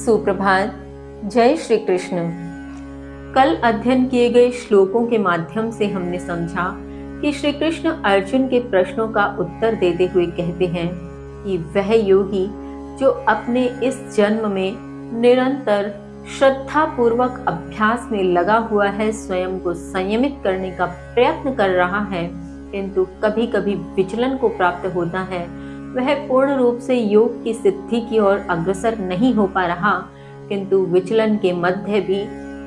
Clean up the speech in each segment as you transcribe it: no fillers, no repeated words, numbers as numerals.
सुप्रभात। जय श्री कृष्ण। कल अध्ययन किए गए श्लोकों के माध्यम से हमने समझा कि श्री कृष्ण अर्जुन के प्रश्नों का उत्तर देते हुए कहते हैं कि वह योगी जो अपने इस जन्म में निरंतर श्रद्धा पूर्वक अभ्यास में लगा हुआ है, स्वयं को संयमित करने का प्रयत्न कर रहा है, किंतु कभी कभी विचलन को प्राप्त होता है, वह पूर्ण रूप से योग की सिद्धि की ओर अग्रसर नहीं हो पा रहा, किंतु विचलन के मध्य भी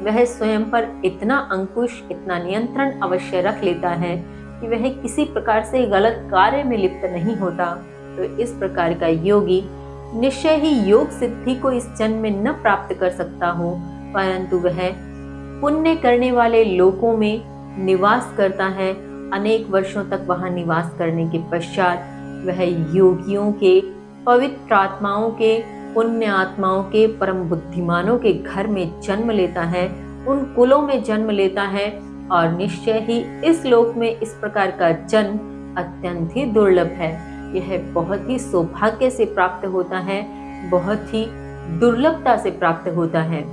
वह स्वयं पर इतना अंकुश, इतना नियंत्रण अवश्य रख लेता है कि वह किसी प्रकार से गलत कार्य में लिप्त नहीं होता। तो इस प्रकार का योगी निश्चय ही योग सिद्धि को इस जन्म में न प्राप्त कर सकता हो, परंतु वह पुण्य करने वाले लोकों में निवास करता है। अनेक वर्षों तक वहां निवास करने के पश्चात वह योगियों के, पवित्र आत्माओं के, पुण्य आत्माओं के, परम बुद्धिमानों के घर में जन्म लेता है, उन कुलों में जन्म लेता है, और निश्चय ही इस लोक में इस प्रकार का जन्म अत्यंत ही दुर्लभ है। यह बहुत ही सौभाग्य से प्राप्त होता है, बहुत ही दुर्लभता से प्राप्त होता है।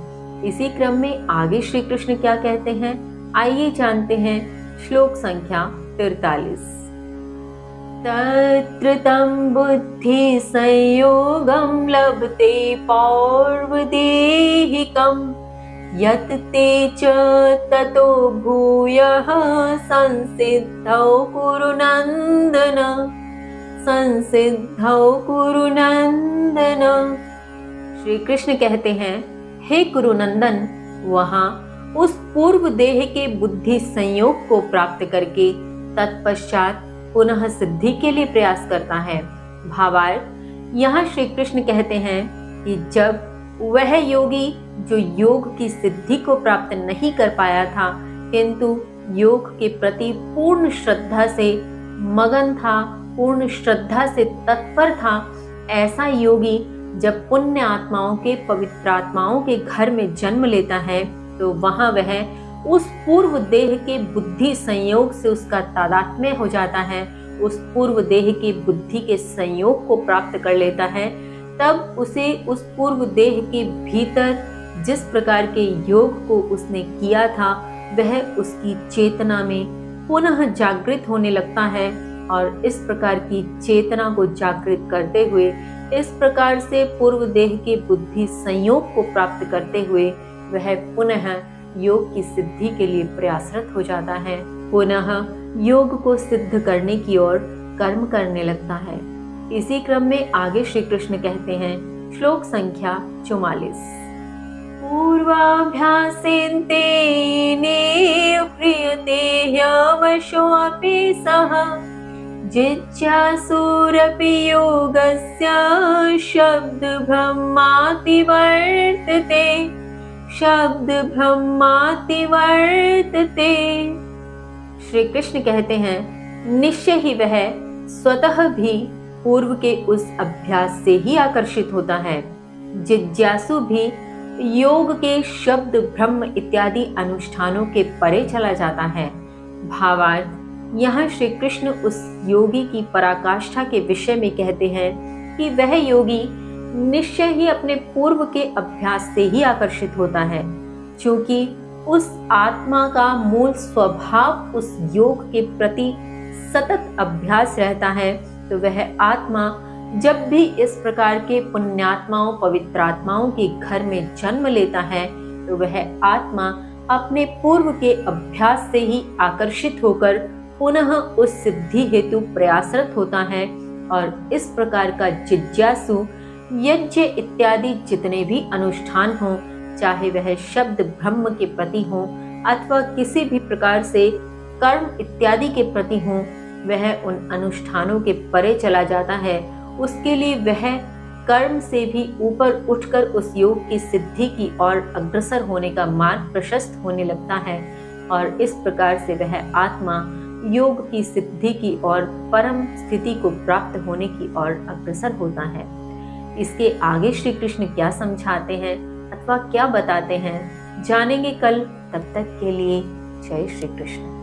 इसी क्रम में आगे श्री कृष्ण क्या कहते हैं, आइए जानते हैं। श्लोक संख्या 43। तत्र तं बुद्धि संयोगं लभते पौर्वदेहिकं यत् ते च ततो भूयः संसिद्धौ कुरु नन्दन, संसिद्धौ कुरु नन्दन। श्री कृष्ण कहते हैं, हे कुरुनंदन, वहां उस पूर्व देह के बुद्धि संयोग को प्राप्त करके तत्पश्चात पुनः सिद्धि के लिए प्रयास करता है। भावार्थ, यहाँ श्री कृष्ण कहते हैं कि जब वह योगी जो योग की सिद्धि को प्राप्त नहीं कर पाया था, किंतु योग के प्रति पूर्ण श्रद्धा से मगन था, पूर्ण श्रद्धा से तत्पर था, ऐसा योगी जब पुण्य आत्माओं के, पवित्र आत्माओं के घर में जन्म लेता है, तो वहां वह उस पूर्व देह के बुद्धि संयोग से उसका तादात्म्य हो जाता है, उस पूर्व देह की बुद्धि के संयोग को प्राप्त कर लेता है। तब उसे उस पूर्व देह के भीतर जिस प्रकार के योग को उसने किया था, वह उसकी चेतना में पुनः जागृत होने लगता है, और इस प्रकार की चेतना को जागृत करते हुए, इस प्रकार से पूर्व देह के बुद्धि संयोग को प्राप्त करते हुए वह पुनः योग की सिद्धि के लिए प्रयासरत हो जाता है, पुनः योग को सिद्ध करने की ओर कर्म करने लगता है। इसी क्रम में आगे श्री कृष्ण कहते हैं, श्लोक संख्या 44। पूर्वाभ्यासेन तेनेव क्रियते ह्यवशोऽपि सः जिज्ञासुरपि योगस्य शब्दब्रह्माति वर्तते, शब्द ब्रह्माति वर्तते। श्री कृष्ण कहते हैं, निश्चय ही वह स्वतः भी पूर्व के उस अभ्यास से ही आकर्षित होता है। जिज्ञासु भी योग के शब्द, ब्रह्म इत्यादि अनुष्ठानों के परे चला जाता है। भावार्थ, यहाँ श्री कृष्ण उस योगी की पराकाष्ठा के विषय में कहते हैं कि वह योगी निश्चय ही अपने पूर्व के अभ्यास से ही आकर्षित होता है, क्योंकि उस आत्मा का मूल स्वभाव उस योग के प्रति सतत अभ्यास रहता है। तो वह आत्मा जब भी इस प्रकार के पुण्यात्माओं, पवित्र आत्माओं के घर में जन्म लेता है, तो वह आत्मा अपने पूर्व के अभ्यास से ही आकर्षित होकर पुनः उस सिद्धि हेतु प्रयासरत होता है। और इस प्रकार का जिज्ञासु यज्ञ इत्यादि जितने भी अनुष्ठान हों, चाहे वह शब्द ब्रह्म के प्रति हों अथवा किसी भी प्रकार से कर्म इत्यादि के प्रति हों, वह उन अनुष्ठानों के परे चला जाता है। उसके लिए वह कर्म से भी ऊपर उठकर उस योग की सिद्धि की ओर अग्रसर होने का मार्ग प्रशस्त होने लगता है, और इस प्रकार से वह आत्मा योग की सिद्धि की ओर, परम स्थिति को प्राप्त होने की ओर अग्रसर होता है। इसके आगे श्री कृष्ण क्या समझाते हैं अथवा क्या बताते हैं, जानेंगे कल। तब तक के लिए जय श्री कृष्ण।